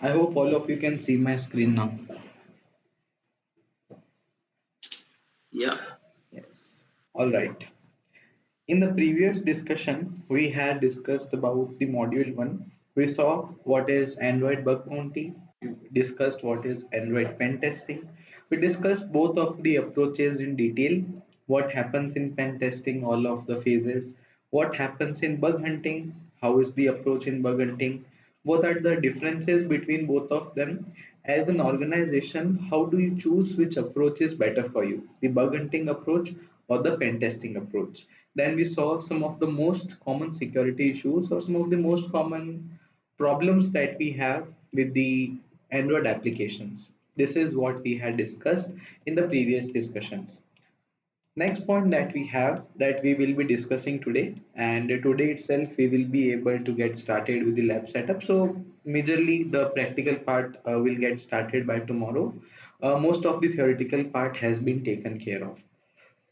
I hope all of you can see my screen now. Yeah. Yes. All right. In the previous discussion, we had discussed about the module 1. We saw what is Android bug bounty. We discussed what is Android pen testing. We discussed both of the approaches in detail. What happens in pen testing, all of the phases. What happens in bug hunting, how is the approach in bug hunting. What are the differences between both of them? As an organization, how do you choose which approach is better for you, the bug hunting approach or the pen testing approach? Then we saw some of the most common security issues or some of the most common problems that we have with the Android applications. This is what we had discussed in the previous discussions. Next point that we have that we will be discussing today, and today itself we will be able to get started with the lab setup. So majorly the practical part will get started by tomorrow. Most of the theoretical part has been taken care of.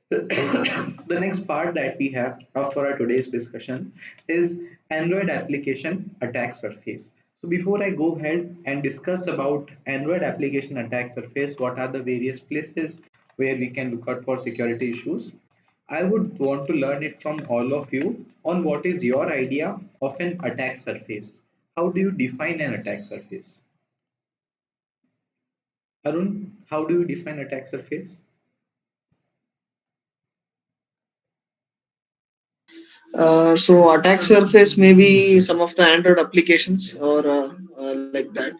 The next part that we have for our today's discussion is Android application attack surface. So before I go ahead and discuss about Android application attack surface, what are the various places where we can look out for security issues, I would want to learn it from all of you on what is your idea of an attack surface. How do you define an attack surface? Arun, how do you define attack surface? So attack surface may be some of the Android applications or like that,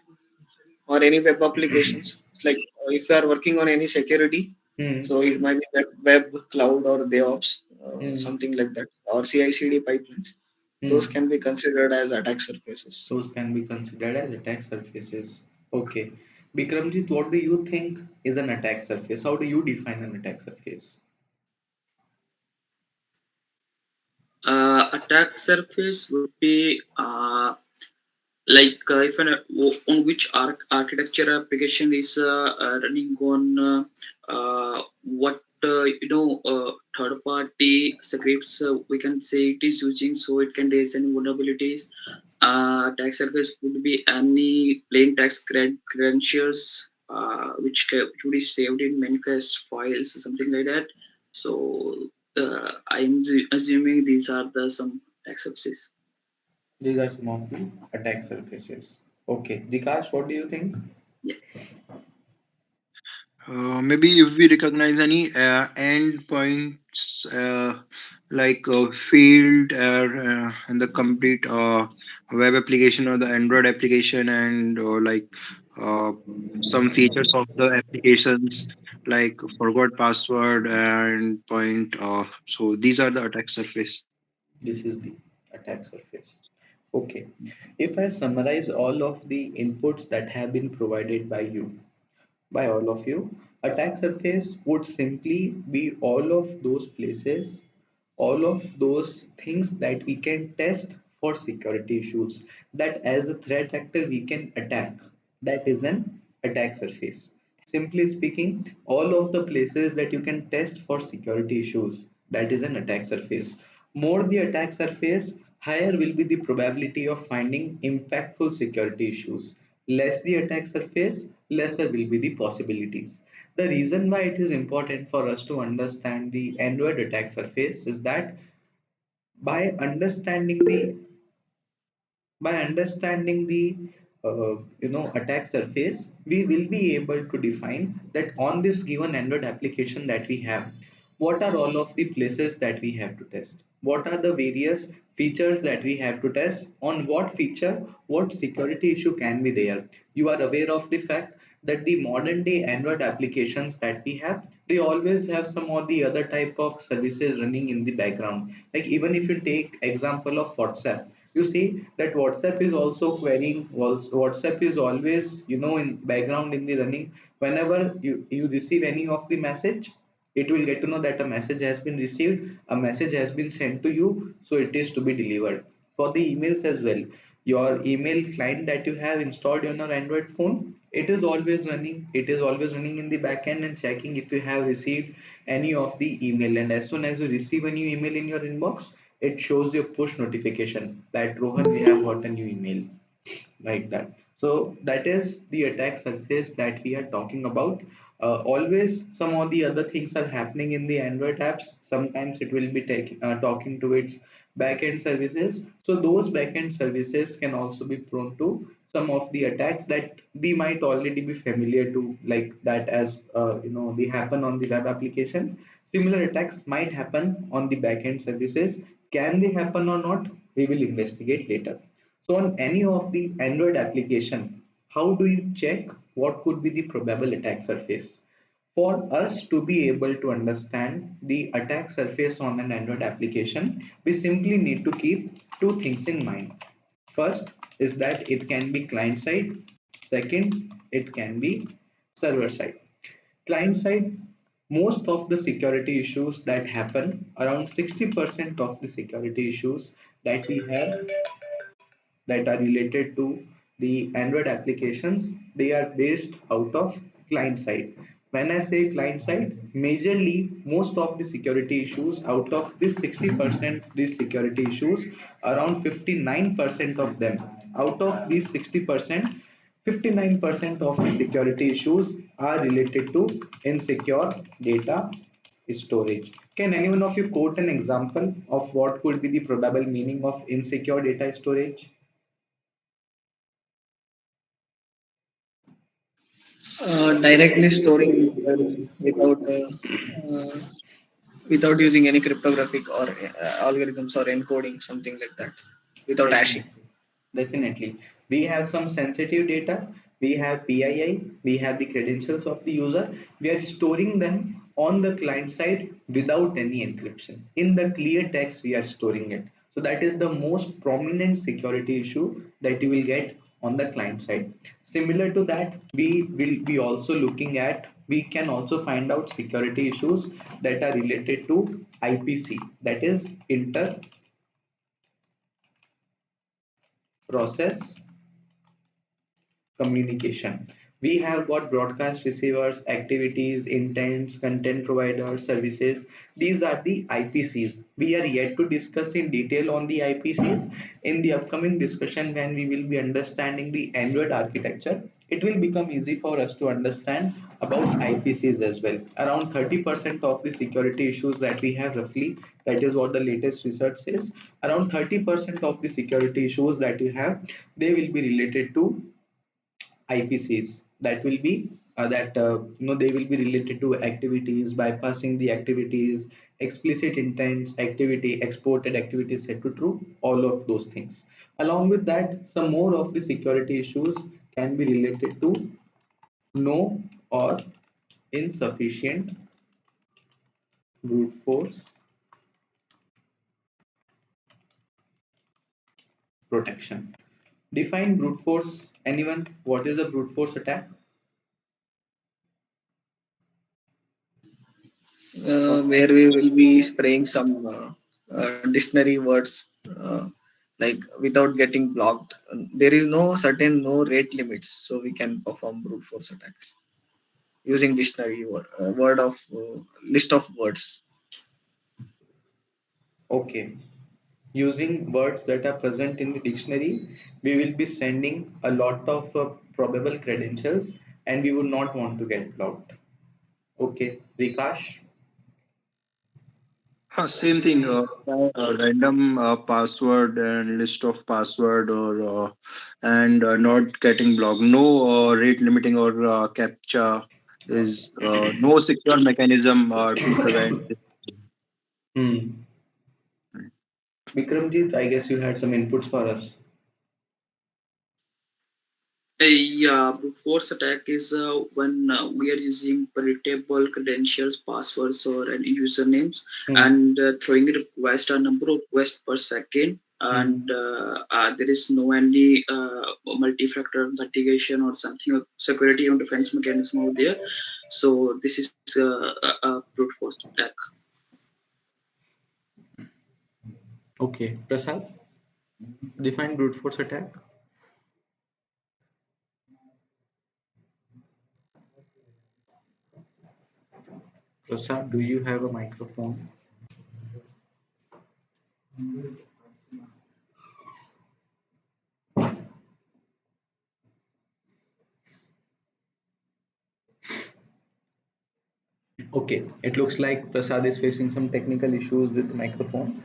or any web applications. Like if you are working on any security, Hmm. so it might be web cloud or DevOps, Hmm. something like that, or CI/CD pipelines. Those Hmm. can be considered as attack surfaces. Those can be considered as attack surfaces. Okay. Bikramjit, what do you think is an attack surface? How do you define an attack surface? Attack surface would be like if on which architecture application is running on what third party scripts we can say it is using, so it can raise any vulnerabilities. Attack surface could be any plain text credentials which would be saved in manifest files, something like that. So I'm assuming these are the some attack surfaces. These are some of the attack surfaces. Okay. Dikash, what do you think? Yeah. Maybe if we recognize any endpoints like field and the complete web application or the Android application and uh, some features of the applications like forgot password and point. So these are the attack surface. This is the attack surface. Okay. If I summarize all of the inputs that have been provided by all of you, attack surface would simply be all of those places, all of those things that we can test for security issues, that as a threat actor we can attack. That is an attack surface. Simply speaking, all of the places that you can test for security issues, that is an attack surface. More the attack surface, higher will be the probability of finding impactful security issues. Less the attack surface, lesser will be the possibilities. The reason why it is important for us to understand the Android attack surface is that by understanding the attack surface, we will be able to define that on this given Android application that we have, what are all of the places that we have to test, what are the various features that we have to test, on what feature what security issue can be there. You are aware of the fact that the modern day Android applications that we have, they always have some or the other type of services running in the background. Like even if you take example of WhatsApp, you see that WhatsApp is also querying. WhatsApp is always in background in the running. Whenever you receive any of the message, it will get to know that a message has been received, a message has been sent to you, so it is to be delivered. For the emails as well, your email client that you have installed on your Android phone, it is always running in the backend and checking if you have received any of the email, and as soon as you receive a new email in your inbox, it shows you a push notification that Rohan, we have got a new email, like that. So that is the attack surface that we are talking about. Always some of the other things are happening in the Android apps. Sometimes it will be talking to its backend services. So those backend services can also be prone to some of the attacks that we might already be familiar to, like that as they happen on the web application. Similar attacks might happen on the backend services. Can they happen or not? We will investigate later. So on any of the Android application, how do you check what could be the probable attack surface? For us to be able to understand the attack surface on an Android application, we simply need to keep two things in mind. First is that it can be client side. Second, it can be server side. Client side, most of the security issues that happen, around 60% of the security issues that we have that are related to the Android applications, they are based out of client side. When I say client side, majorly most of the security issues out of this 60%, these security issues, around 59% of them, out of these 60%, 59% of the security issues are related to insecure data storage. Can anyone of you quote an example of what could be the probable meaning of insecure data storage? Directly storing without uh, without using any cryptographic or algorithms or encoding, something like that, without hashing. Definitely. Definitely. We have some sensitive data. We have PII. We have the credentials of the user. We are storing them on the client side without any encryption. In the clear text, we are storing it. So that is the most prominent security issue that you will get on the client side. Similar to that, we will be also looking at, we can also find out security issues that are related to IPC, that is inter process communication. We have got broadcast receivers, activities, intents, content providers, services. These are the IPCs. We are yet to discuss in detail on the IPCs. In the upcoming discussion, when we will be understanding the Android architecture, it will become easy for us to understand about IPCs as well. Around 30% of the security issues that we have roughly, that is what the latest research says, around 30% of the security issues that you have, they will be related to IPCs. That will be that they will be related to activities, bypassing the activities, explicit intents, activity, exported activity set to true, all of those things. Along with that, some more of the security issues can be related to no or insufficient brute force protection. Define brute force. Anyone? What is a brute force attack? Where we will be spraying some dictionary words, like without getting blocked. There is no rate limits, so we can perform brute force attacks using dictionary word of list of words. Okay. Using words that are present in the dictionary, we will be sending a lot of probable credentials and we would not want to get blocked. Okay, Vikash. Same thing. A random password and list of password or and not getting blocked. No rate limiting or captcha is no secure mechanism to prevent this. Hmm. Vikramjit, I guess you had some inputs for us. Yeah, brute force attack is when we are using predictable credentials, passwords, or any usernames, Hmm. and throwing a request, a number of requests per second, and Hmm. there is no any multi-factor authentication or something of security or defense mechanism out there. So this is a brute force attack. Okay, Prasad, define brute force attack. Prasad, do you have a microphone? Okay, it looks like Prasad is facing some technical issues with the microphone.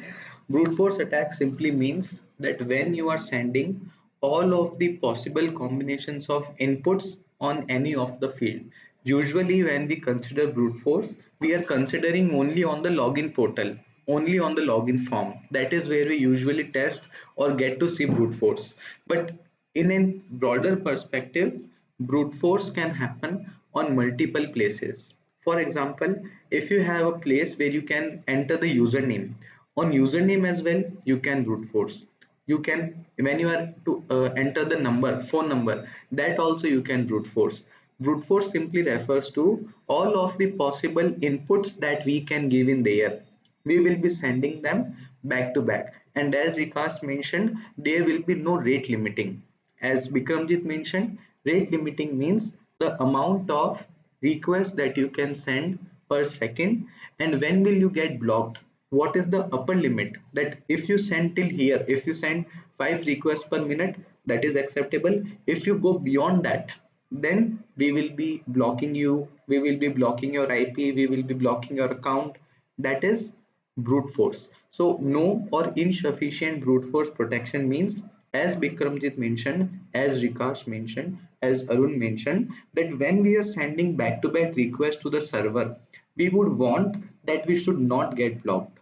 Brute force attack simply means that when you are sending all of the possible combinations of inputs on any of the field. Usually when we consider brute force, we are considering only on the login portal, only on the login form. That is where we usually test or get to see brute force. But in a broader perspective, brute force can happen on multiple places. For example, if you have a place where you can enter the username, on username as well, you can brute force. You can, when you are to enter the number, phone number, that also you can brute force. Brute force simply refers to all of the possible inputs that we can give in there. We will be sending them back to back. And as Vikas mentioned, there will be no rate limiting. As Bikramjit mentioned, rate limiting means the amount of requests that you can send per second, and when will you get blocked. What is the upper limit that if you send till here, if you send 5 requests per minute, that is acceptable. If you go beyond that, then we will be blocking you, we will be blocking your IP, we will be blocking your account. That is brute force. So no or insufficient brute force protection means, as Bikramjit mentioned, as Rikash mentioned, as Arun mentioned, that when we are sending back-to-back requests to the server, we would want that we should not get blocked.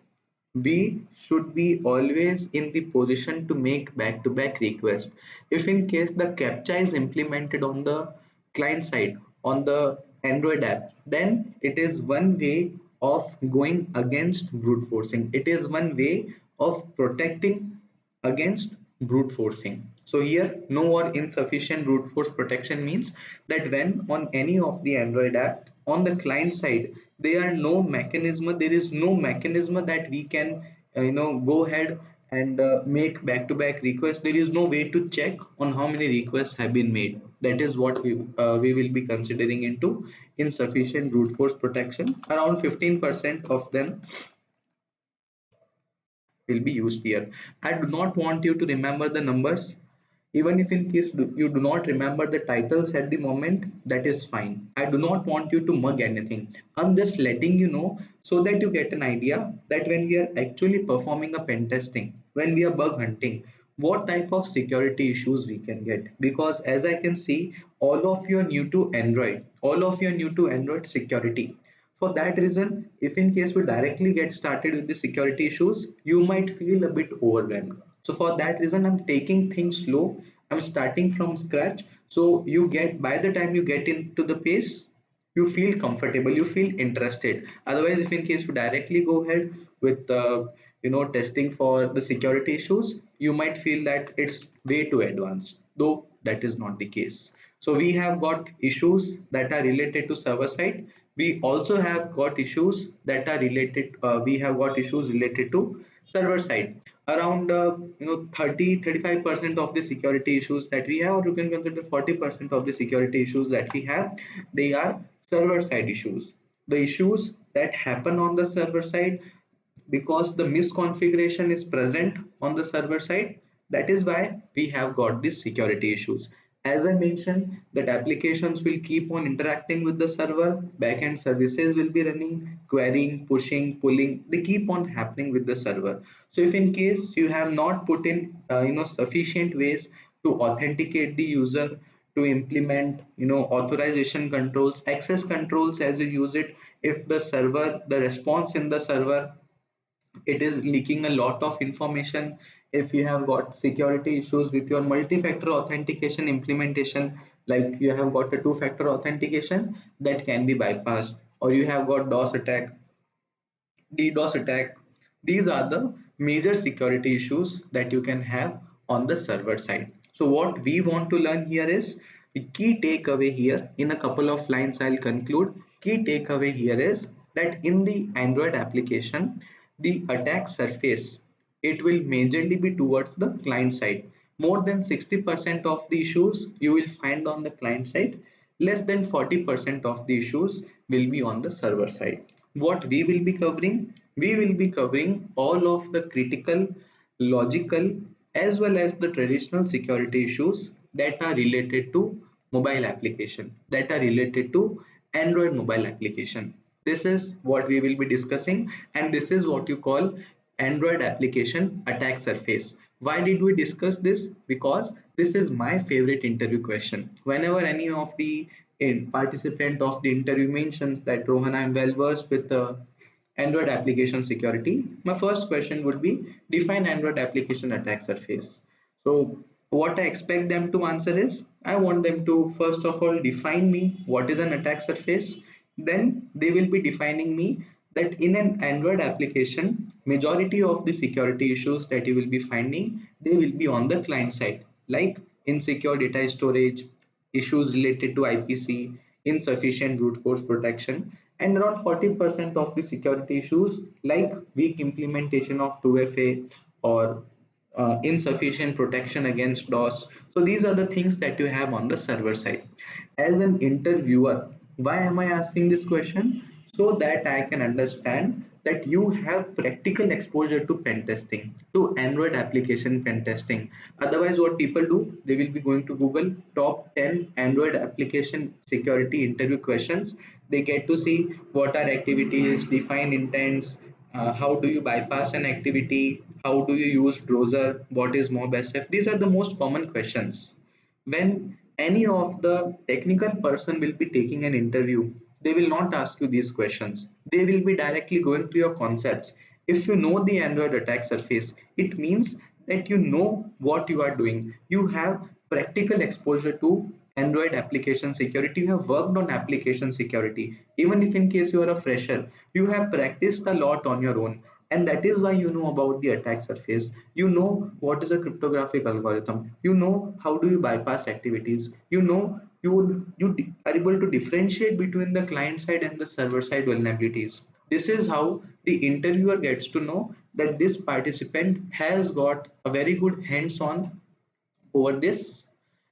We should be always in the position to make back-to-back requests. If in case the captcha is implemented on the client side on the Android app, then it is one way of going against brute forcing. It is one way of protecting against brute forcing. So here no or insufficient brute force protection means that when on any of the Android app on the client side there is no mechanism that we can go ahead and make back-to-back requests. There is no way to check on how many requests have been made. That is what we will be considering into insufficient brute force protection. Around 15% of them will be used here. I do not want you to remember the numbers. Even if in case you do not remember the titles at the moment, that is fine. I do not want you to mug anything. I'm just letting you know so that you get an idea that when we are actually performing a pen testing, when we are bug hunting, what type of security issues we can get. Because as I can see, all of you are new to Android, all of you are new to Android security. For that reason, if in case we directly get started with the security issues, you might feel a bit overwhelmed. So for that reason, I'm taking things slow. I'm starting from scratch. So you get, by the time you get into the pace, you feel comfortable, you feel interested. Otherwise, if in case you directly go ahead with testing for the security issues, you might feel that it's way too advanced, though that is not the case. So we have got issues that are related to server side. We also have got issues that are related, we have got issues related to server side. Around 30-35% of the security issues that we have, or you can consider 40% of the security issues that we have, they are server side issues. The issues that happen on the server side because the misconfiguration is present on the server side. That is why we have got these security issues. As I mentioned, that applications will keep on interacting with the server, backend services will be running, querying, pushing, pulling, they keep on happening with the server. So if in case you have not put in sufficient ways to authenticate the user, to implement authorization controls, access controls as you use it, if the server, the response in the server, it is leaking a lot of information, if you have got security issues with your multi-factor authentication implementation, like you have got a two-factor authentication that can be bypassed, or you have got DOS attack, DDoS attack. These are the major security issues that you can have on the server side. So what we want to learn here is the key takeaway here. In a couple of lines, I'll conclude. Key takeaway here is that in the Android application, the attack surface, it will majorly be towards the client side. More than 60% of the issues you will find on the client side. Less than 40% of the issues will be on the server side. What we will be covering? We will be covering all of the critical, logical, as well as the traditional security issues that are related to mobile application, that are related to Android mobile application. This is what we will be discussing, and this is what you call Android application attack surface. Why did we discuss this? Because this is my favorite interview question. Whenever any of the participant of the interview mentions that Rohan, I'm well versed with Android application security, my first question would be define Android application attack surface. So what I expect them to answer is I want them to first of all define me what is an attack surface. Then they will be defining me that in an Android application, majority of the security issues that you will be finding, they will be on the client side, like insecure data storage, issues related to IPC, insufficient brute force protection, and around 40% of the security issues like weak implementation of 2FA or insufficient protection against DOS. So these are the things that you have on the server side. As an interviewer, why am I asking this question? So that I can understand that you have practical exposure to pen testing, to Android application pen testing. Otherwise, what people do, they will be going to Google top 10 Android application security interview questions. They get to see what are activities, define intents, how do you bypass an activity, how do you use browser, what is MobSF. These are the most common questions. When any of the technical person will be taking an interview, they will not ask you these questions. They will be directly going to your concepts. If you know the Android attack surface, it means that you know what you are doing. You have practical exposure to Android application security. You have worked on application security. Even if in case you are a fresher, you have practiced a lot on your own, and that is why you know about the attack surface. You know what is a cryptographic algorithm. You know how do you bypass activities. You know are able to differentiate between the client side and the server side vulnerabilities. This is how the interviewer gets to know that this participant has got a very good hands-on over this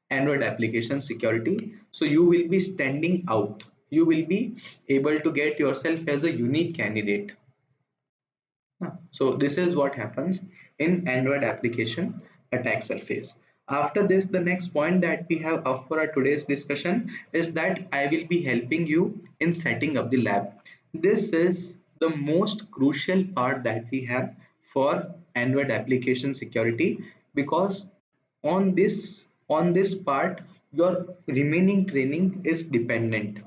Android application security. So you will be standing out. You will be able to get yourself as a unique candidate. So this is what happens in Android application attack surface. After this, the next point that we have up for our today's discussion is that I will be helping you in setting up the lab. This is the most crucial part that we have for Android application security, because on this part your remaining training is dependent.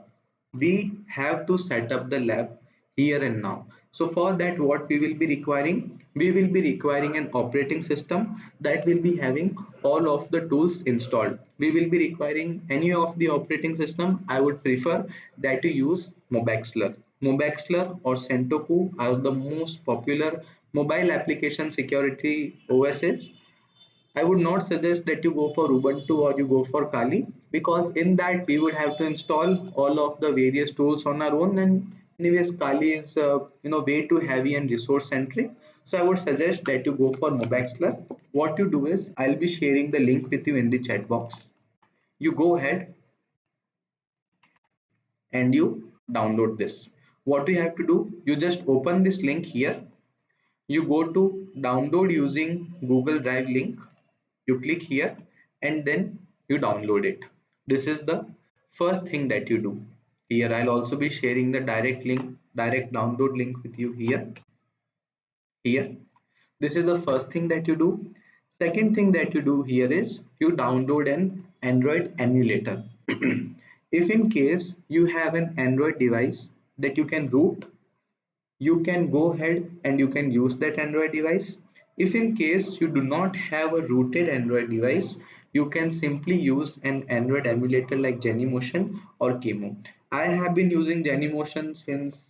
We have to set up the lab here and now. So for that, what we will be requiring, we will be requiring an operating system that will be having all of the tools installed. We will be requiring any of the operating system. I would prefer that you use Mobaxler or Sentoku are the most popular mobile application security OSs. I would not suggest that you go for Ubuntu or you go for Kali, because in that we would have to install all of the various tools on our own, and anyways Kali is way too heavy and resource centric. So I would suggest that you go for Mobaxler. What you do is I'll be sharing the link with you in the chat box. You go ahead and you download this. What you have to do, you just open this link here. You go to download using Google Drive link. You click here and then you download it. This is the first thing that you do. Here I'll also be sharing the direct download link with you here. This is the first thing that you do. Second thing that you do here is you download an Android emulator. If in case you have an Android device that you can root, you can go ahead and you can use that Android device. If in case you do not have a rooted Android device, you can simply use an Android emulator like Genymotion or Chemo. I have been using Genymotion since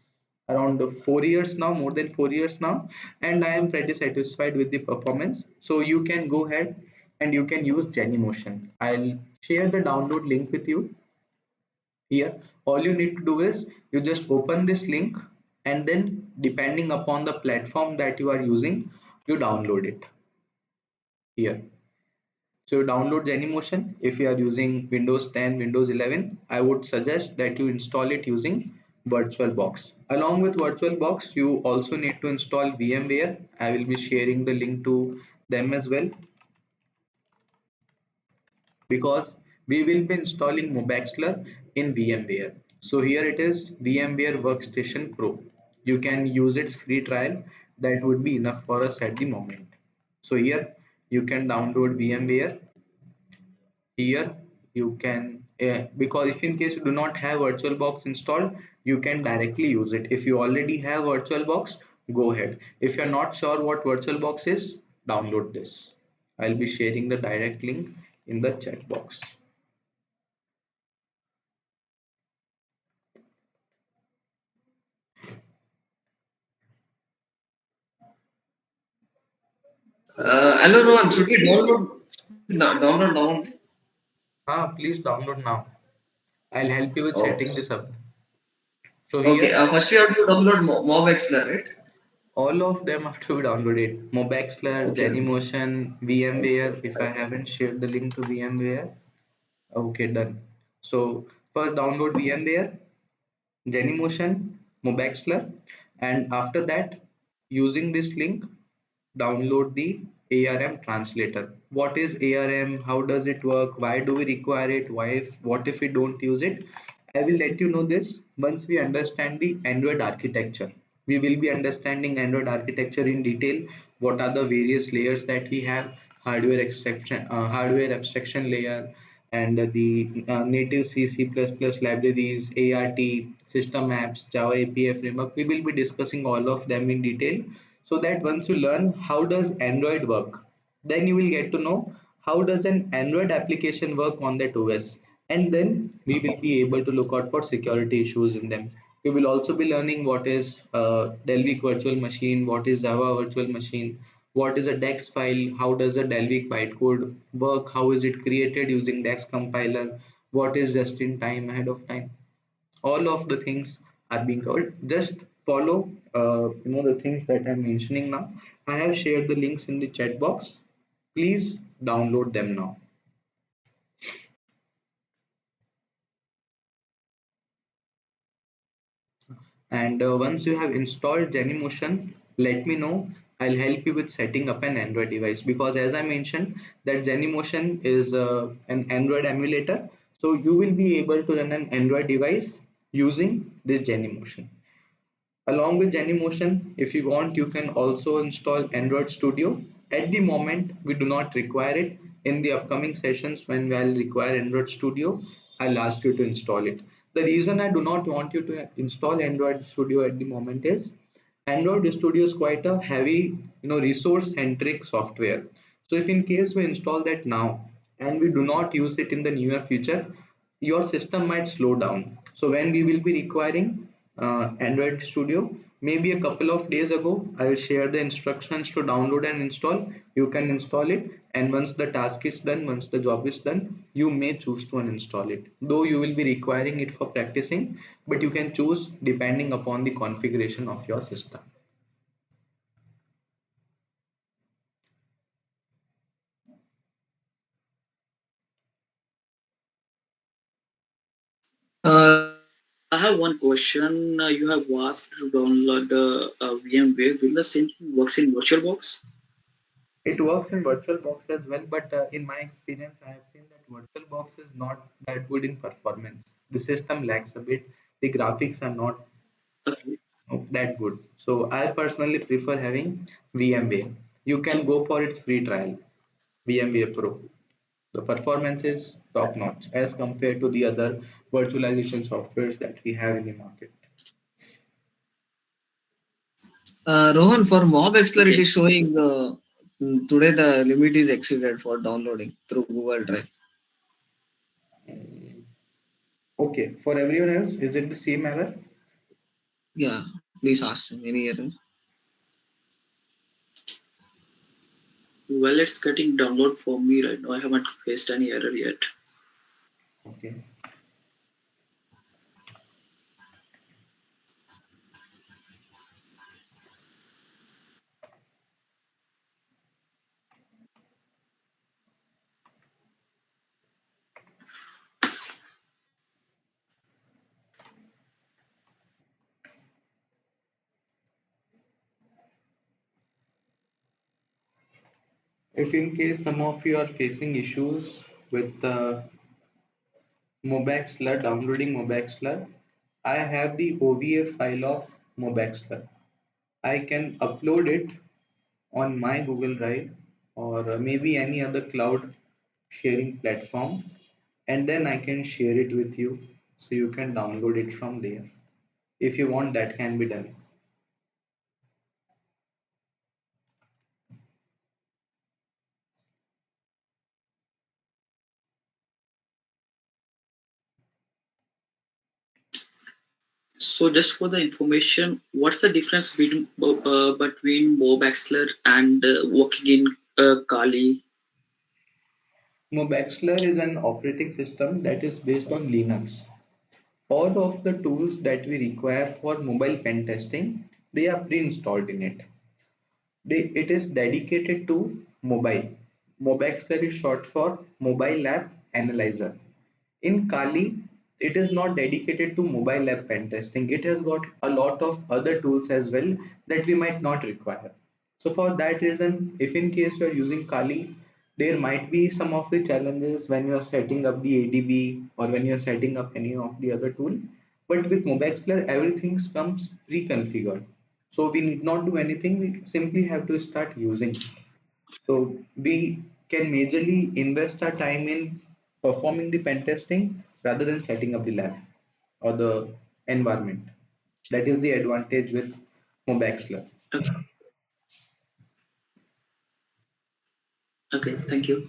around 4 years now, more than 4 years now, and I am pretty satisfied with the performance. So you can go ahead and you can use Genymotion. I'll share the download link with you here. All you need to do is you just open this link, and then depending upon the platform that you are using, you download it here. So you download Genymotion. If you are using Windows 10, Windows 11, I would suggest that you install it using VirtualBox. Along with VirtualBox, you also need to install VMware. I will be sharing the link to them as well, because we will be installing Mobaxler in VMware. So here it is VMware Workstation Pro. You can use its free trial. That would be enough for us at the moment. So here you can download VMware. Here you can because if in case you do not have VirtualBox installed, you can directly use it. If you already have VirtualBox, go ahead. If you're not sure what VirtualBox is, download this. I'll be sharing the direct link in the chat box. Hello, Rohan. Should we download? Download now. Please download now. I'll help you with setting Okay. this up. So Okay. here First, you have to download MobXler, right? all of them have to be downloaded. Mobaxler, Okay. Genymotion, VMware. If I haven't shared the link to VMware, okay, done. So first download VMware, Genymotion, Mobaxler, and after that, using this link, download the ARM translator. What is ARM? How does it work? Why do we require it? What if we don't use it? I will let you know this once we understand the Android architecture. We will be understanding Android architecture in detail. What are the various layers that we have? Hardware abstraction layer, and the native C++ libraries, ART, system apps, Java API framework. We will be discussing all of them in detail, so that once you learn how does Android work, then you will get to know how does an Android application work on that OS, and then we will be able to look out for security issues in them. We will also be learning what is Delvic virtual machine, what is Java virtual machine, what is a DEX file, how does a Delvic bytecode work, how is it created using DEX compiler, what is just in time, ahead of time. All of the things are being covered. Just follow the things that I'm mentioning now. I have shared the links in the chat box. Please download them now. And once you have installed Genymotion, let me know. I'll help you with setting up an Android device, because as I mentioned that Genymotion is an Android emulator. So you will be able to run an Android device using this Genymotion. Along with Genymotion, if you want, you can also install Android Studio. At the moment, we do not require it. In the upcoming sessions, when I'll require Android Studio, I'll ask you to install it. The reason I do not want you to install Android Studio at the moment is Android Studio is quite a heavy, resource-centric software. So if in case we install that now and we do not use it in the near future, your system might slow down. So when we will be requiring Android Studio, maybe a couple of days ago, I will share the instructions to download and install. You can install it, and once the task is done, once the job is done, you may choose to uninstall it. Though you will be requiring it for practicing, but you can choose depending upon the configuration of your system. I have one question. You have asked to download VMware. Will the same thing works in VirtualBox? It works in VirtualBox as well, but in my experience, I have seen that VirtualBox is not that good in performance. The system lags a bit. The graphics are not Okay. that good. So I personally prefer having VMware. You can go for its free trial, VMware Pro. The performance is top notch as compared to the other virtualization softwares that we have in the market. Rohan, for MobXler, it Okay. is showing today the limit is exceeded for downloading through Google Drive. Mm, Okay, for everyone else, is it the same error? Yeah, please ask him any error. Well, it's getting download for me right now. I haven't faced any error yet. Okay. If in case some of you are facing issues with Mobaxler, downloading Mobaxler, I have the OVA file of Mobaxter. I can upload it on my Google Drive or maybe any other cloud sharing platform, and then I can share it with you so you can download it from there. If you want, that can be done. So just for the information, what's the difference between Bob Axler and working in Kali? Mobaxter is an operating system that is based on Linux. All of the tools that we require for mobile pen testing, they are pre-installed in it. It is dedicated to mobile. Mobaxter is short for Mobile App Analyzer. In Kali, it is not dedicated to mobile app pen testing. It has got a lot of other tools as well that we might not require. So for that reason, if in case you are using Kali, there might be some of the challenges when you are setting up the ADB or when you are setting up any of the other tool. But with Mobaxler, everything comes pre-configured. So we need not do anything. We simply have to start using. So we can majorly invest our time in performing the pen testing rather than setting up the lab or the environment. That is the advantage with Mobaxler. Okay, okay, thank you.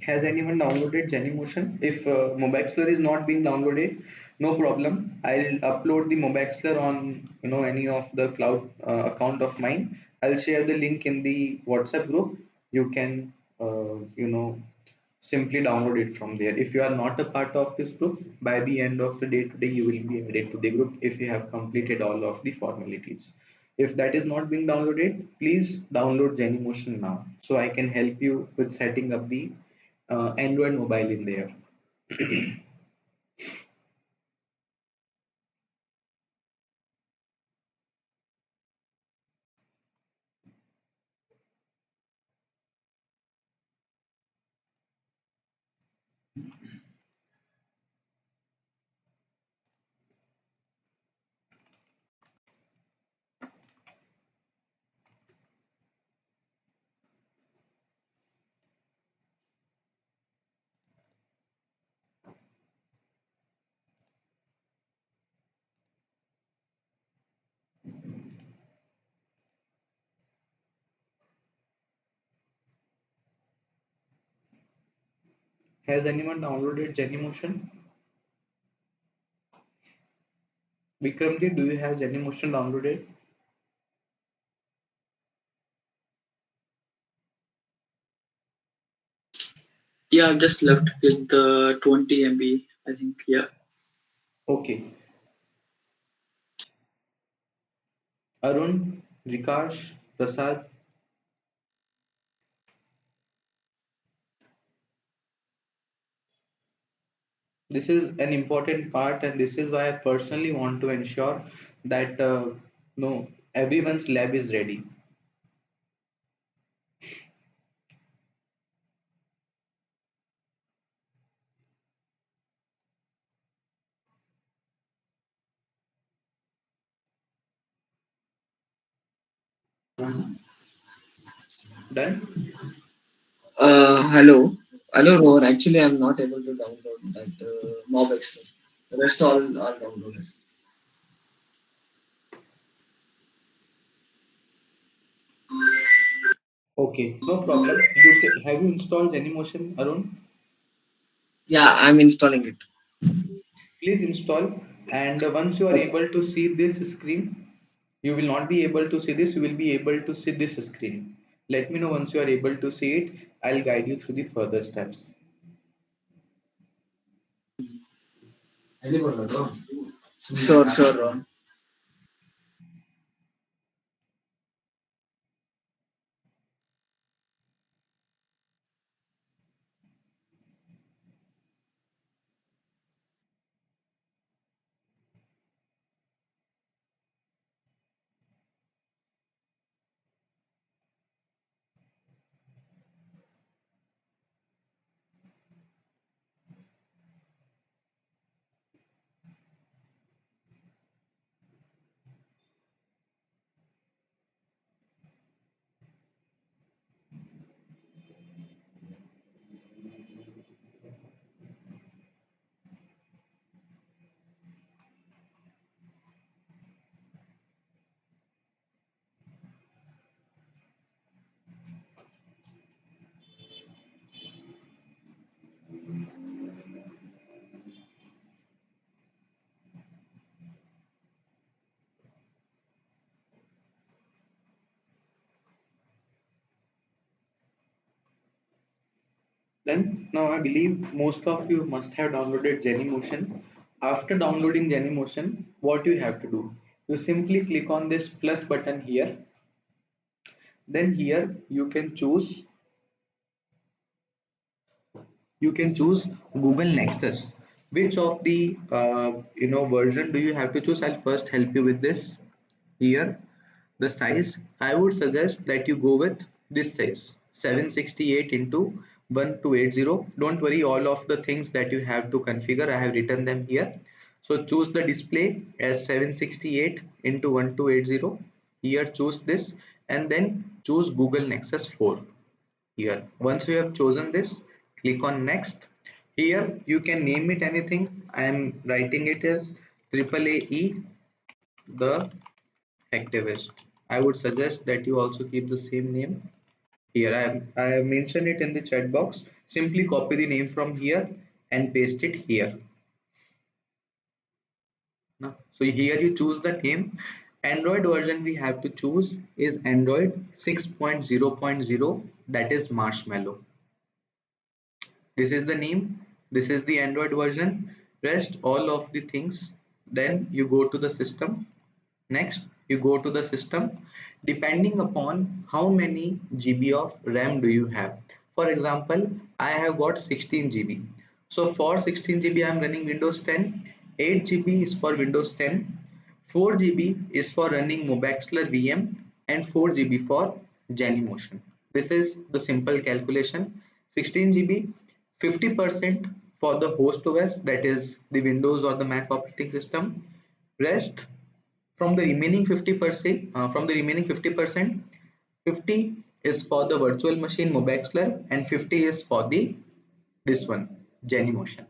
Has anyone downloaded Genymotion? If Mobaxler is not being downloaded, no problem. I'll upload the Mobaxler on any of the cloud account of mine. I'll share the link in the WhatsApp group. You can simply download it from there. If you are not a part of this group, by the end of the day today, you will be added to the group if you have completed all of the formalities. If that is not being downloaded, please download Genymotion now so I can help you with setting up the Android mobile in there. Has anyone downloaded Genymotion? Vikramji, do you have Genymotion downloaded? Yeah, I've just left with the 20 MB, I think. Yeah. Okay. Arun, Vikash, Prasad, this is an important part, and this is why I personally want to ensure that no everyone's lab is ready. Done? Hello. Hello, Rohan. Actually, I'm not able to download that mob extra. The rest all are downloaded. Okay, no problem. Have you installed Genymotion, Arun? Yeah, I'm installing it. Please install, and once you are Okay. able to see this screen, you will not be able to see this. You will be able to see this screen. Let me know once you are able to see it. I'll guide you through the further steps. Sure, sure, Rohan. Then now I believe most of you must have downloaded Genymotion. After downloading Genymotion, what you have to do? You simply click on this plus button here. Then here you can choose Google Nexus. Which of the version do you have to choose? I'll first help you with this. Here, the size, I would suggest that you go with this size, 768 into 1280. Don't worry, all of the things that you have to configure, I have written them here. So choose the display as 768 into 1280. Here choose this and then choose Google Nexus 4. Here, once you have chosen this, click on next. Here you can name it anything. I am writing it as AAAE the activist. I would suggest that you also keep the same name. Here I have mentioned it in the chat box. Simply copy the name from here and paste it here. Now, so here you choose the name. Android version we have to choose is Android 6.0.0, that is Marshmallow. This is the name, this is the Android version, rest all of the things. Then you go to the system. Next you go to the system. Depending upon how many GB of RAM do you have, for example I have got 16 GB. So for 16 GB I am running Windows 10. 8 GB is for Windows 10. 4 GB is for running Mobaxler VM and 4 GB for Genymotion. This is the simple calculation. 16 GB, 50% for the host OS, that is the Windows or the Mac operating system. Rest from the remaining 50%, 50 is for the virtual machine Mobaxler and 50 is for the this one Genymotion.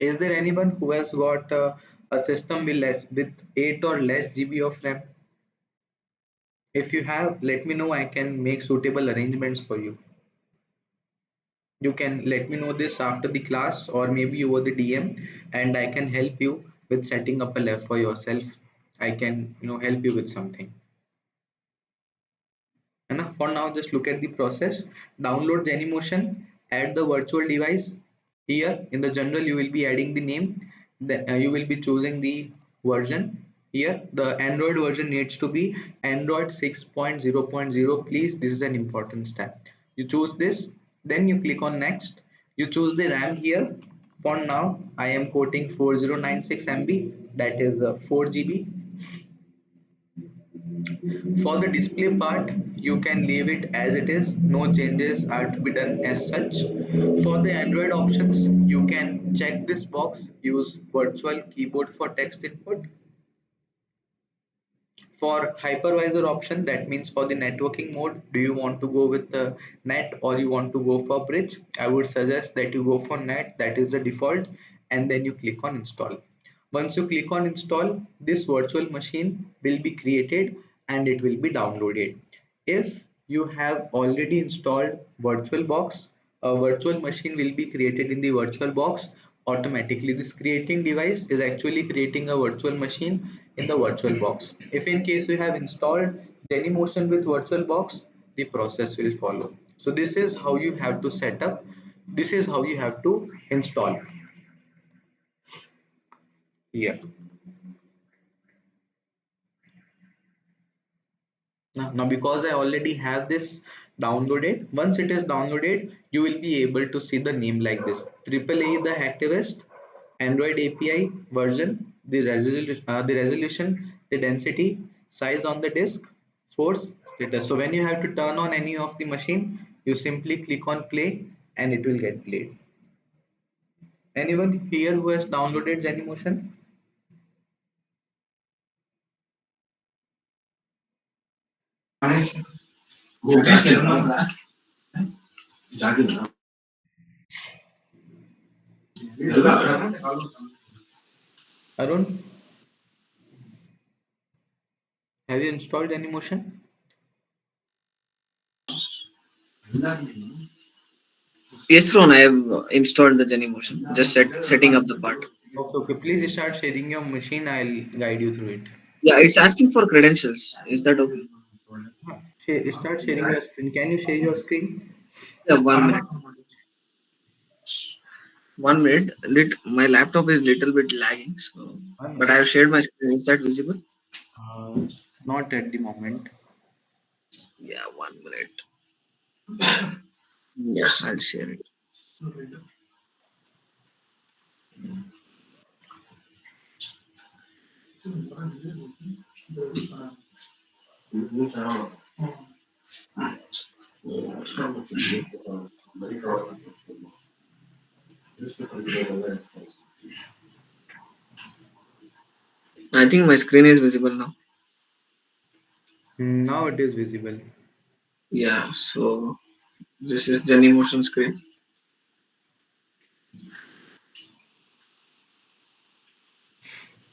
Is there anyone who has got a system with 8 or less GB of RAM? If you have, let me know. I can make suitable arrangements for you. You can let me know this after the class or maybe over the DM, and I can help you with setting up a lab for yourself. I can help you with something. And for now, just look at the process. Download Genymotion, add the virtual device. Here in the general, you will be adding the name. You will be choosing the version. Here, the Android version needs to be Android 6.0.0. Please, this is an important step. You choose this, then you click on next. You choose the RAM here. For now, I am quoting 4096 MB, that is 4 GB. For the display part, you can leave it as it is. No changes are to be done as such. For the Android options, you can check this box, use virtual keyboard for text input. For hypervisor option, that means for the networking mode, do you want to go with the net or you want to go for bridge? I would suggest that you go for net, that is the default, and then you click on install. Once you click on install, this virtual machine will be created and it will be downloaded. If you have already installed VirtualBox, a virtual machine will be created in the VirtualBox automatically. This creating device is actually creating a virtual machine in the VirtualBox. If in case you have installed Genymotion with VirtualBox, the process will follow. So this is how you have to set up. This is how you have to install here. Now because I already have this downloaded, once it is downloaded, you will be able to see the name like this: AAA the Hacktivist, Android API version, the resolution, the density, size on the disk, source, status. So when you have to turn on any of the machine, you simply click on play and it will get played. Anyone here who has downloaded Genymotion? Arun, have you installed Genymotion? Yes, Ron, I have installed the Genymotion. Just setting up the part. Okay, please start sharing your machine. I'll guide you through it. Yeah, it's asking for credentials. Is that okay? Start sharing your screen. Can you share your screen? Yeah, 1 minute. 1 minute. My laptop is little bit lagging, so One but I minute. have shared my screen. Is that visible? Uh, Not at the moment. Yeah, 1 minute. Yeah, I'll share it. I think my screen is visible now. Now it is visible. Yeah, so this is Jenny Motion screen.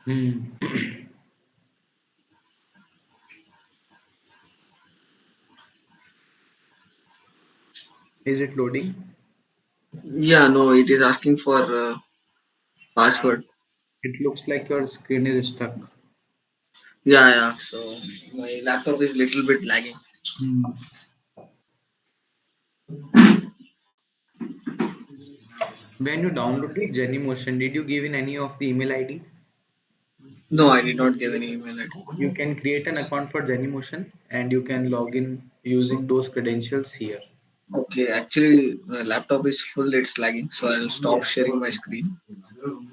Hmm. Is it loading? Yeah, no, it is asking for password. It looks like your screen is stuck. Yeah, yeah. So my laptop is little bit lagging. Hmm. When you downloaded Genymotion, did you give in any of the email ID? No, I did not give any email ID. You can create an account for Genymotion and you can log in using those credentials here. Okay, actually, my laptop is full. It's lagging, so I'll stop sharing my screen.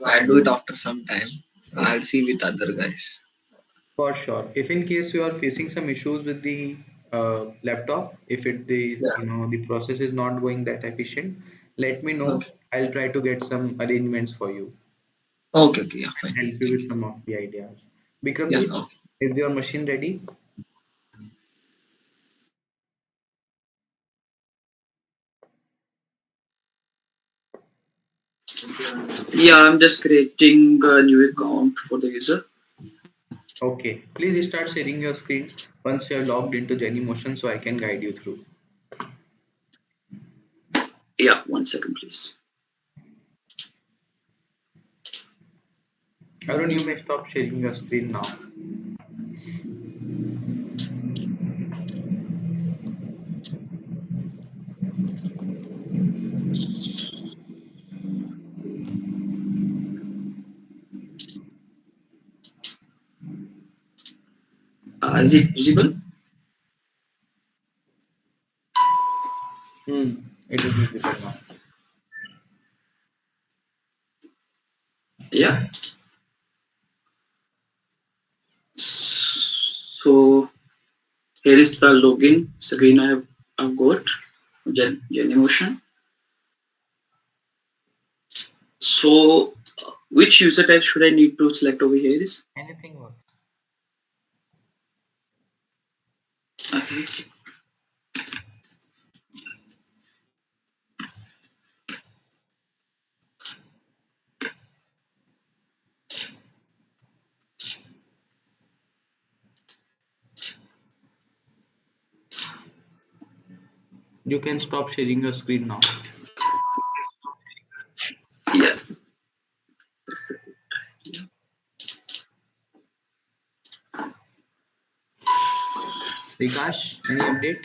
I'll do it after some time. I'll see with other guys. For sure. If in case you are facing some issues with the laptop, if it the Yeah. the process is not going that efficient, let me know. Okay. I'll try to get some arrangements for you Okay. Okay. Yeah. and Fine. help you Thank with you. some of the ideas. Yeah. Bikramjit, Okay. is your machine ready? Yeah, I'm just creating a new account for the user. Okay. Please start sharing your screen once you are logged into Genymotion so I can guide you through. Yeah, 1 second, please. Arun, you may stop sharing your screen now. Is it visible? Hmm. It is visible now. Yeah. So here is the login screen I've got. Genymotion. So which user type should I need to select over here? Is Anything works. okay. You can stop sharing your screen now. Yeah. Vikash, any update?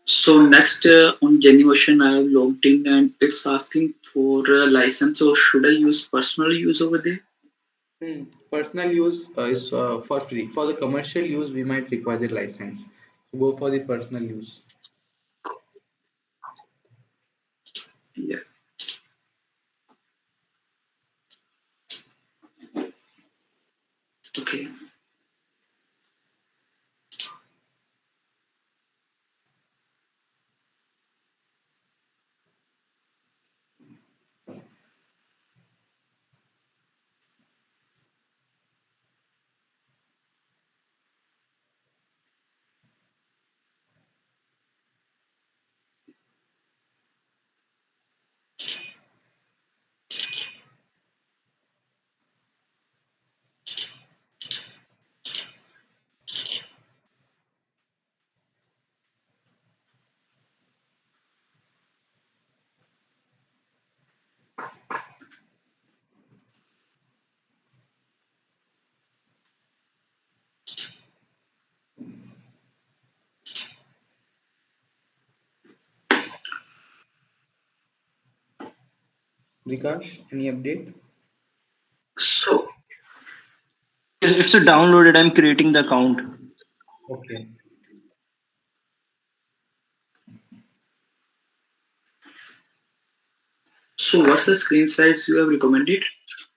So next on Genymotion, I have logged in and it's asking for a license. So should I use personal use over there? Personal use is for free. For the commercial use, we might require the license. So go for the personal use. Yeah. Okay. Vikash, any update? So, It's a downloaded. I'm creating the account. Okay. so what's the screen size you have recommended?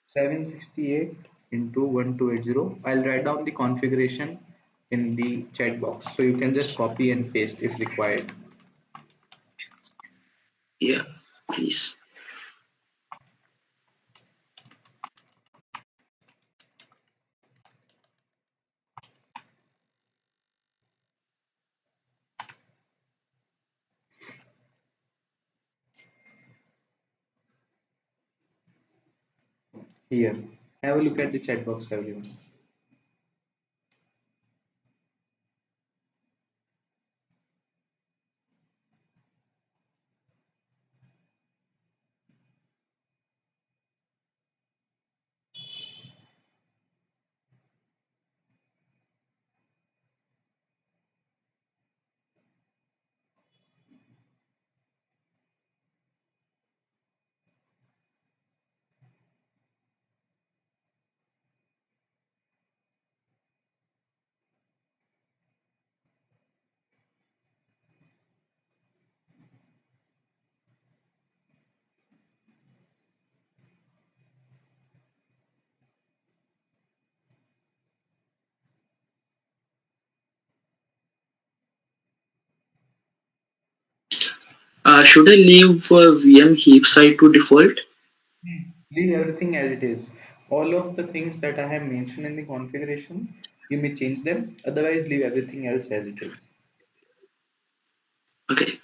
768 into 1280. I'll write down the configuration in the chat box. So you can just copy and paste if required. Yeah, please. Here. Have a look at the chat box, everyone. Should I leave VM heap site to default? Leave everything as it is. All of the things that I have mentioned in the configuration, you may change them. Otherwise, leave everything else as it is. Okay.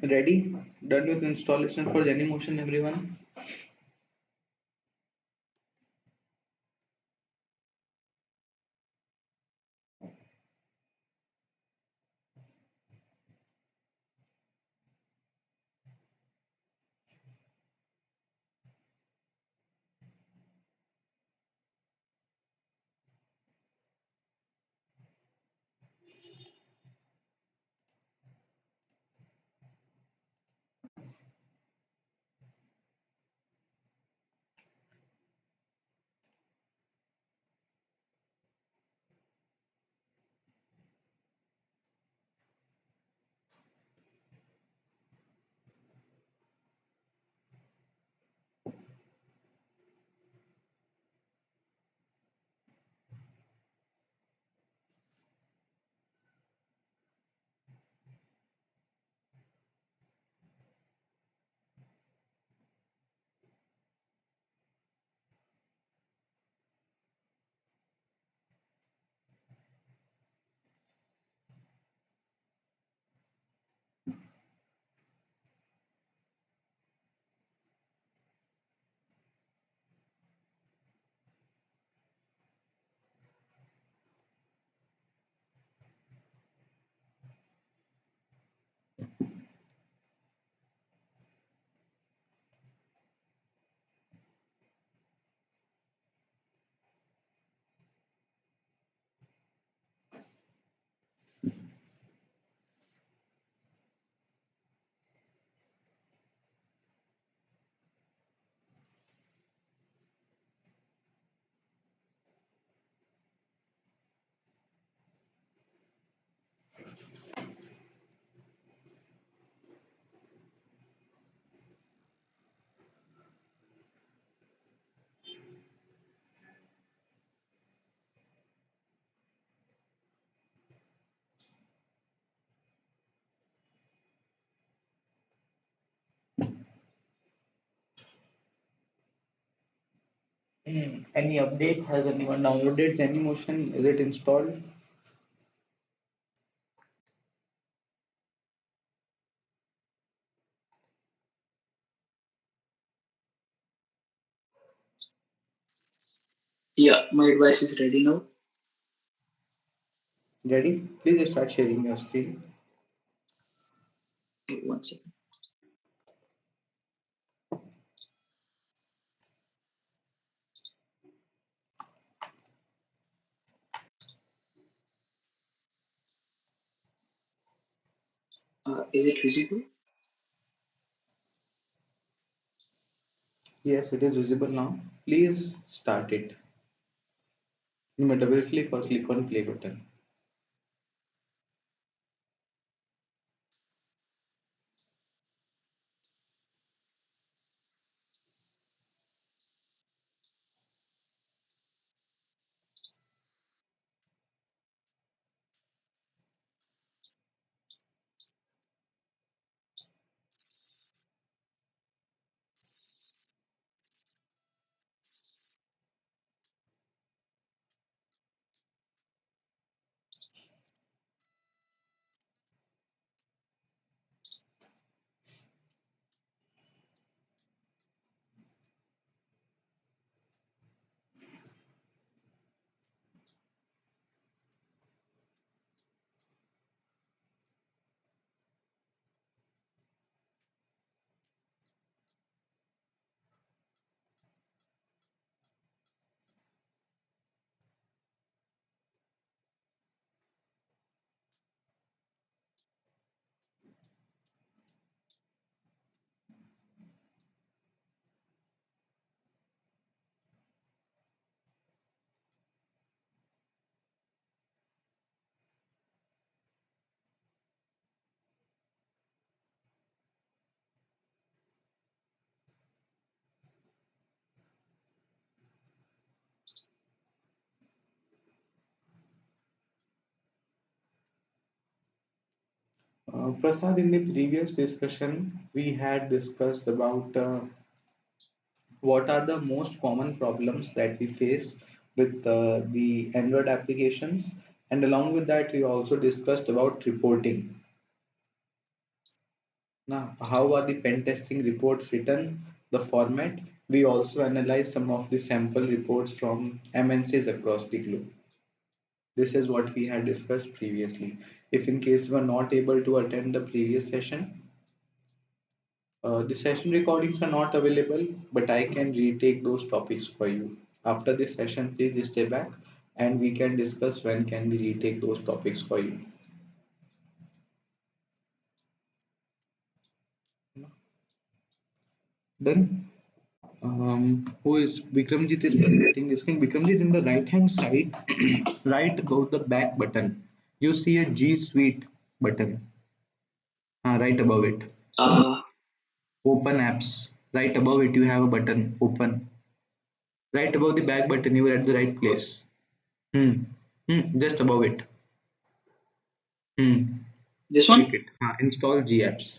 Ready? Done with installation for Genymotion, everyone? Any update? Has anyone downloaded Genymotion? Is it installed? Yeah, my device is ready now. Ready? Please start sharing your screen. Okay, one second. Is it visible? Yes, it is visible now. Please start it. You may double click or click on play button. Prasad, in the previous discussion, we had discussed about what are the most common problems that we face with the Android applications, and along with that, we also discussed about reporting. Now, how are the pen testing reports written? The format. We also analyze some of the sample reports from MNCs across the globe. This is what we had discussed previously. If in case you are not able to attend the previous session, the session recordings are not available, but I can retake those topics for you. After this session, please stay back and we can discuss when can we retake those topics for you. Then, who is Vikramjit is presenting this thing. Vikramjit in the right hand side, right above the back button, you see a G Suite button. Right above it. Uh, Open apps. Right above it, you have a button. Open. Right above the back button, you are at the right place. Hmm. Just above it. Hmm. this Click one? it. Install GApps.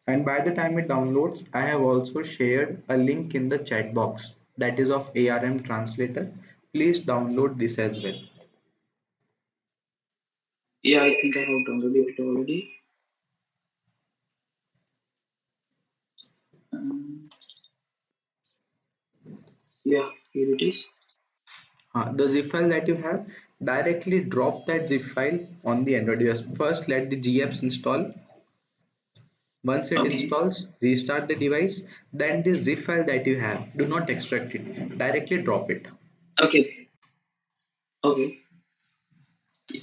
And by the time it downloads, I have also shared a link in the chat box that is of ARM translator. Please download this as well. Yeah, I think I have downloaded it already. Um, yeah, here it is. The zip file that you have, directly drop that zip file on the Android device. First, let the GApps install. Once it Okay, installs, restart the device. Then the zip file that you have, do not extract it. Directly drop it. okay, okay.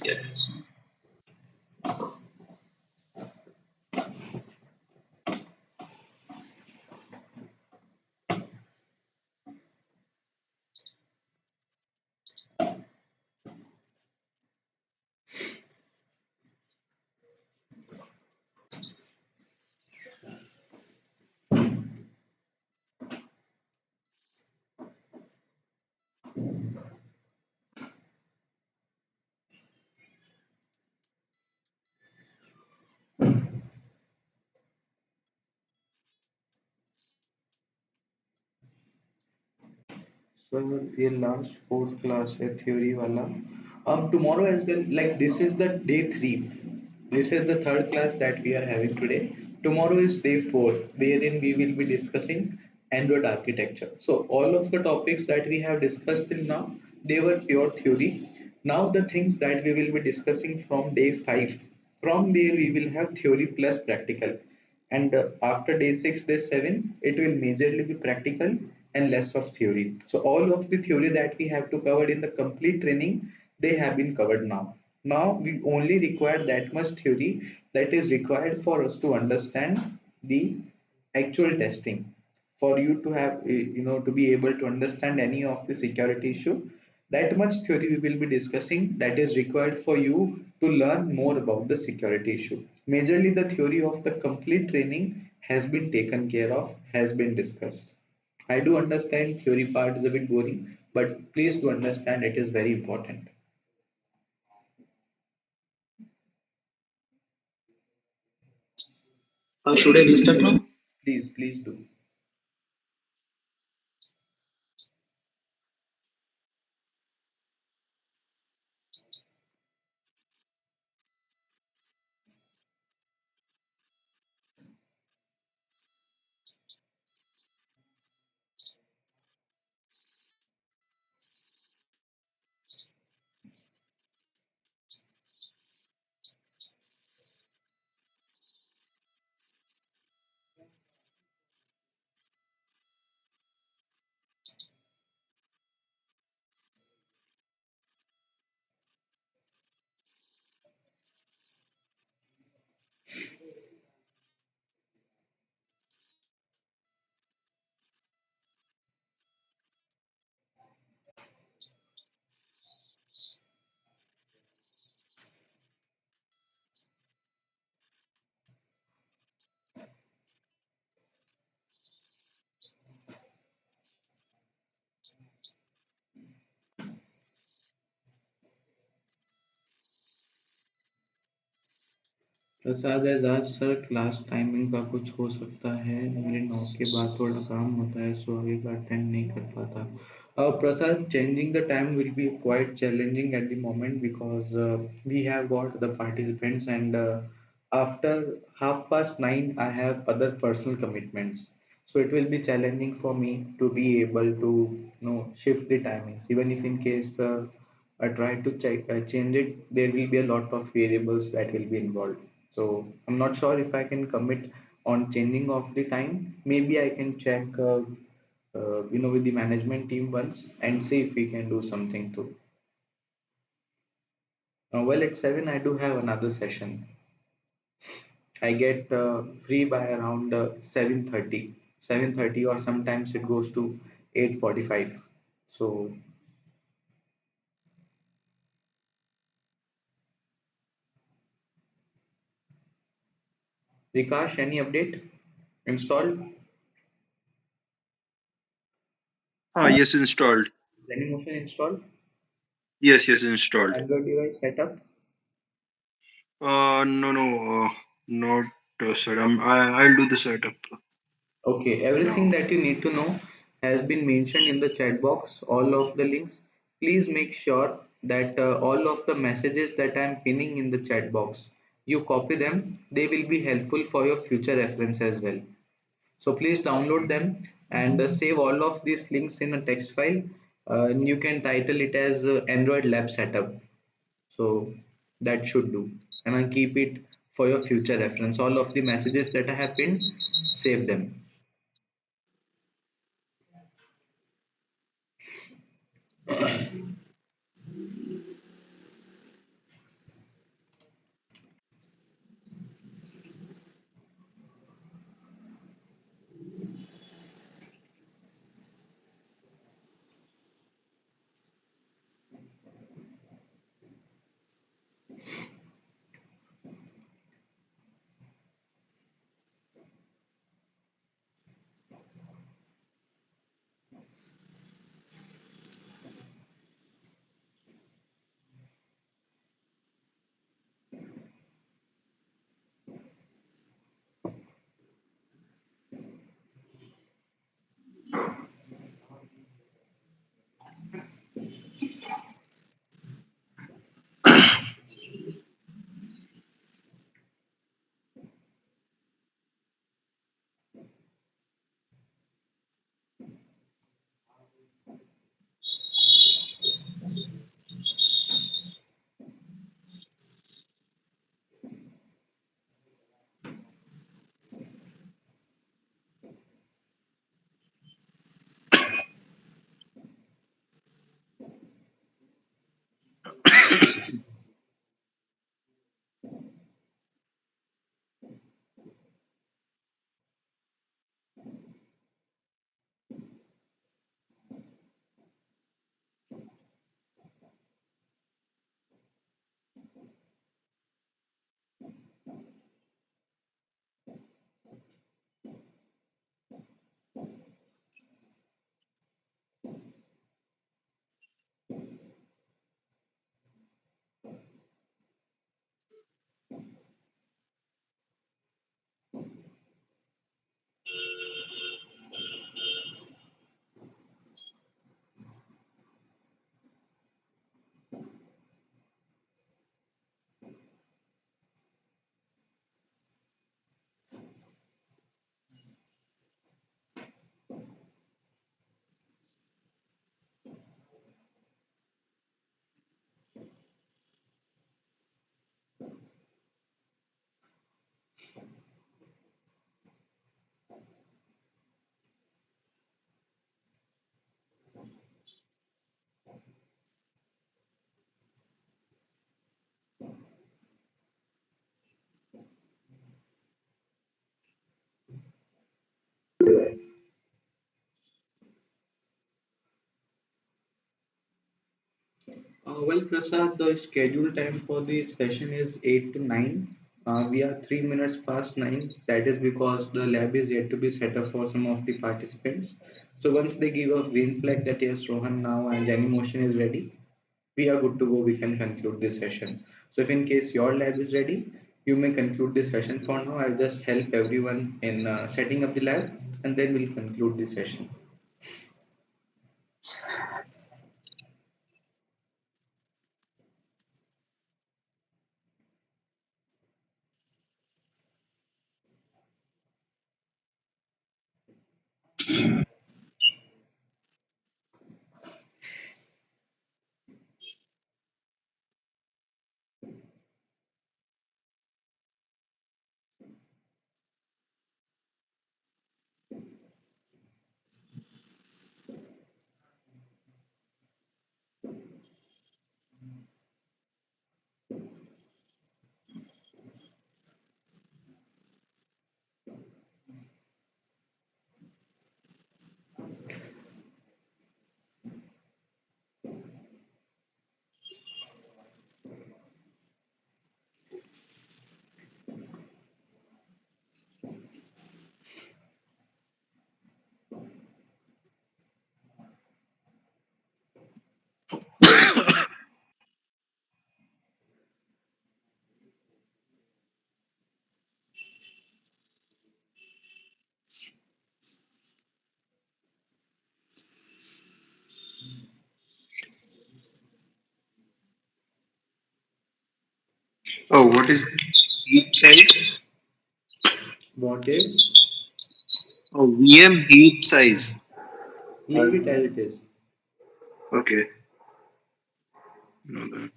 Yes. So ये last fourth class है theory वाला. Tomorrow as well. Like this is the day three. This is the third class that we are having today. Tomorrow is day four, wherein we will be discussing Android architecture. So all of the topics that we have discussed till now, they were pure theory. Now the things that we will be discussing from day five. From there we will have theory plus practical, and after day 6 day 7 it will majorly be practical and less of theory. So all of the theory that we have to cover in the complete training, they have been covered now. Now we only require that much theory that is required for us to understand the actual testing, for you to have to be able to understand any of the security issue. That much theory we will be discussing, that is required for you to learn more about the security issue. Majorly the theory of the complete training has been taken care of, has been discussed. I do understand theory part is a bit boring, but please do understand it is very important. Should I restart now? Please do. Prasad Ejaz sir class timing का कुछ हो सकता है, मेरे 9 के बाद थोड़ा काम होता है, सो आगे का अटेंड नहीं कर पाता. Prasad, changing the time will be quite challenging at the moment because we have got the participants, and after 9:30 I have other personal commitments. So it will be challenging for me to be able to shift the timings. Even if in case I try to change it, there will be a lot of variables that will be involved. So I'm not sure if I can commit on changing of the time. Maybe I can check, with the management team once and see if we can do something too. Well, at 7, I do have another session. I get free by around 7:30, 7:30, or sometimes it goes to 8:45. So, Vikash, any update? Installed? Yes, installed. Motion installed? Yes, installed. Android device setup? No, no, not sir. I'll do the setup Okay, everything now. that you need to know has been mentioned in the chat box, all of the links. Please make sure that all of the messages that I am pinning in the chat box, you copy them. They will be helpful for your future reference as well. So please download them and save all of these links in a text file. And you can title it as Android Lab Setup. So that should do. And I'll keep it for your future reference. All of the messages that I have pinned, save them. Well, Prasad, the scheduled time for this session is 8 to 9. We are 3 minutes past 9. That is because the lab is yet to be set up for some of the participants. So once they give a green flag that yes, Rohan now and Jenny motion is ready, we are good to go. We can conclude this session. So if in case your lab is ready, you may conclude this session. For now, I'll just help everyone in setting up the lab and then we'll conclude this session. Oh, what is heap size? What is? Oh, VM heap size. Leave it as it is. Okay. No,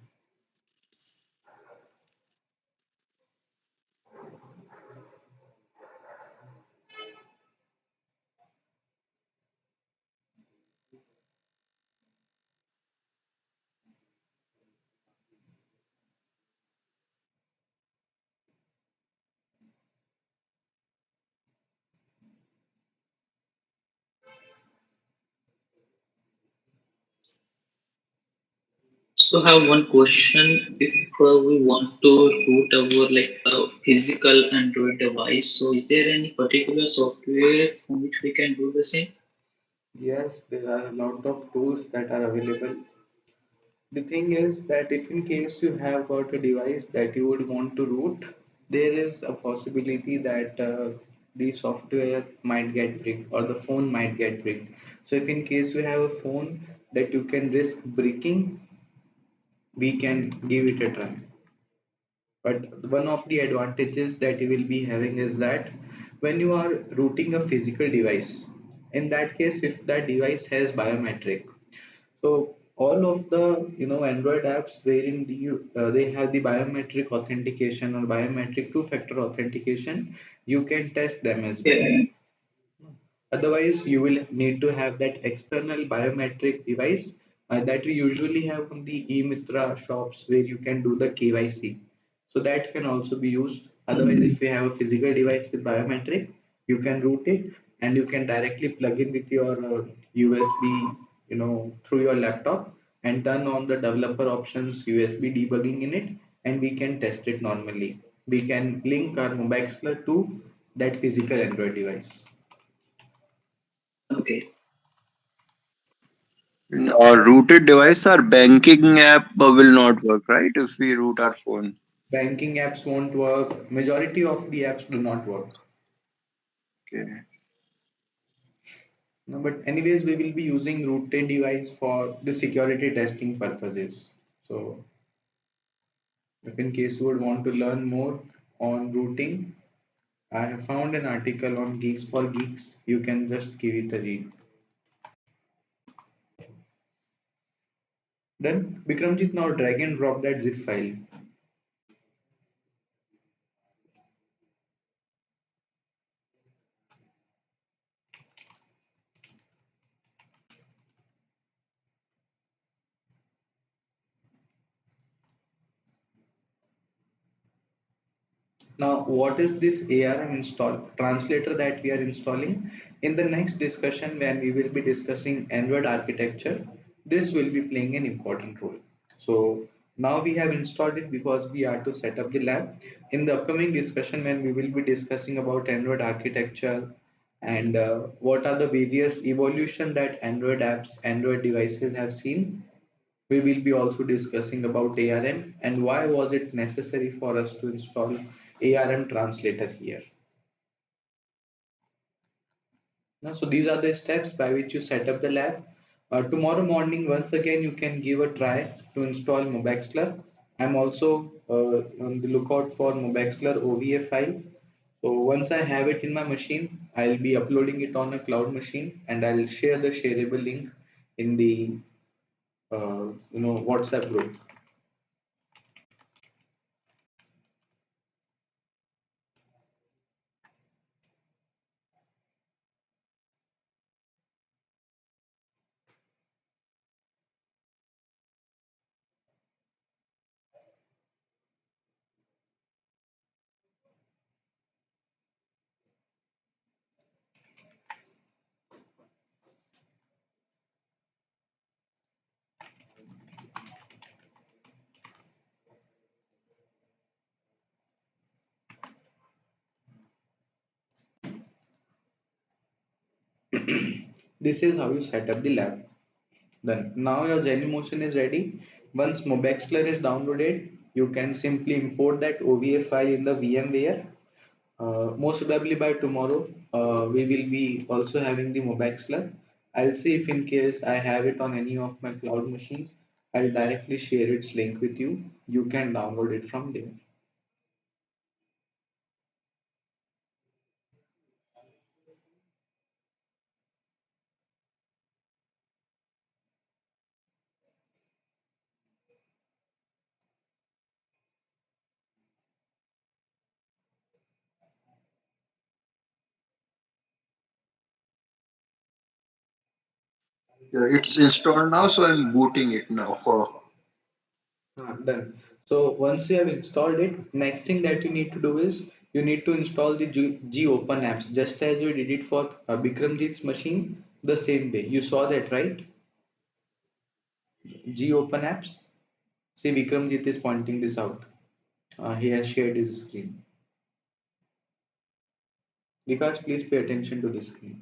So I have one question. If we want to root our like physical Android device, so is there any particular software from which we can do the same? Yes, there are a lot of tools that are available. The thing is that if in case you have got a device that you would want to root, there is a possibility that the software might get bricked or the phone might get bricked. So if in case you have a phone that you can risk breaking, we can give it a try. But one of the advantages that you will be having is that when you are rooting a physical device, in that case, if that device has biometric, so all of the Android apps wherein they have the biometric authentication or biometric two-factor authentication, you can test them as well. Yeah. Otherwise, you will need to have that external biometric device that we usually have on the e-Mitra shops where you can do the KYC. So that can also be used. Otherwise, if you have a physical device with biometric, you can root it and you can directly plug in with your USB, through your laptop and turn on the developer options USB debugging in it, and we can test it normally. We can link our mobile to that physical Android device. Okay. our rooted device, our banking app will not work, right? If we root our phone. Banking apps won't work. Majority of the apps do not work. Okay. No, but anyways, we will be using rooted device for the security testing purposes. So if in case you would want to learn more on routing, I have found an article on Geeks for Geeks. You can just give it a read. Then Bikramjit, now drag and drop that zip file. Now, what is this ARM install translator that we are installing? In the next discussion, when we will be discussing Android architecture, this will be playing an important role. So now we have installed it because we are to set up the lab. In the upcoming discussion, when we will be discussing about Android architecture and what are the various evolution that Android apps, Android devices have seen, we will be also discussing about ARM and why was it necessary for us to install ARM translator here. So these are the steps by which you set up the lab. Tomorrow morning, once again, you can give a try to install Mobexler. I'm also on the lookout for Mobexler OVA file. So once I have it in my machine, I'll be uploading it on a cloud machine and I'll share the shareable link in the WhatsApp group. This is how you set up the lab. Then now your Genymotion is ready. Once Mobexler is downloaded, you can simply import that OVA file in the VMware. Most probably by tomorrow, we will be also having the Mobexler. I'll see if in case I have it on any of my cloud machines, I'll directly share its link with you. You can download it from there. Yeah, it's installed now, so I'm booting it now for. Done. So once you have installed it, next thing that you need to do is you need to install the Open apps, just as you did it for Bikramjit's machine the same way. You saw that, right? Open apps. See, Vikramjit is pointing this out. He has shared his screen. Because please pay attention to the screen.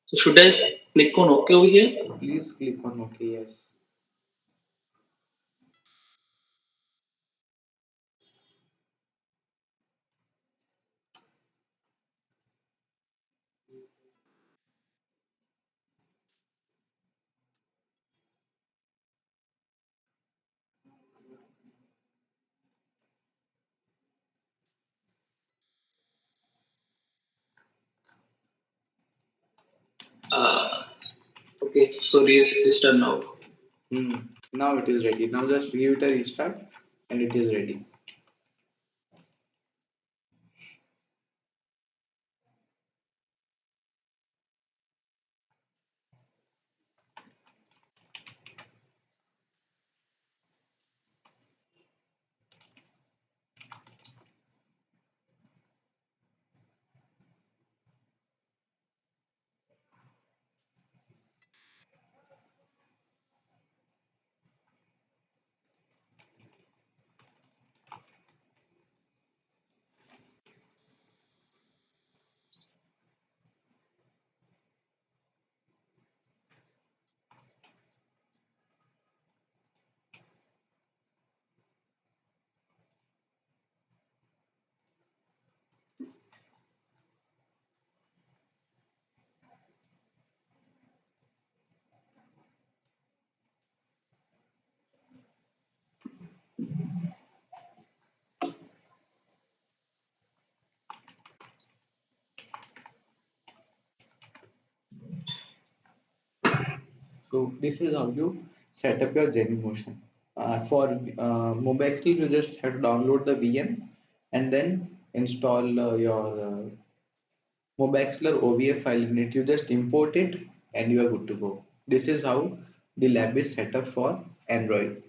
So should I click on OK over here? Please click on OK. Yes. Uh, okay, so restart now. Hmm. Now it is ready. Now just give it a restart and it is ready. So this is how you set up your Genymotion. For Mobextel, you just have to download the VM and then install your Mobexter OVF file in it. You just import it and you are good to go. This is how the lab is set up for Android.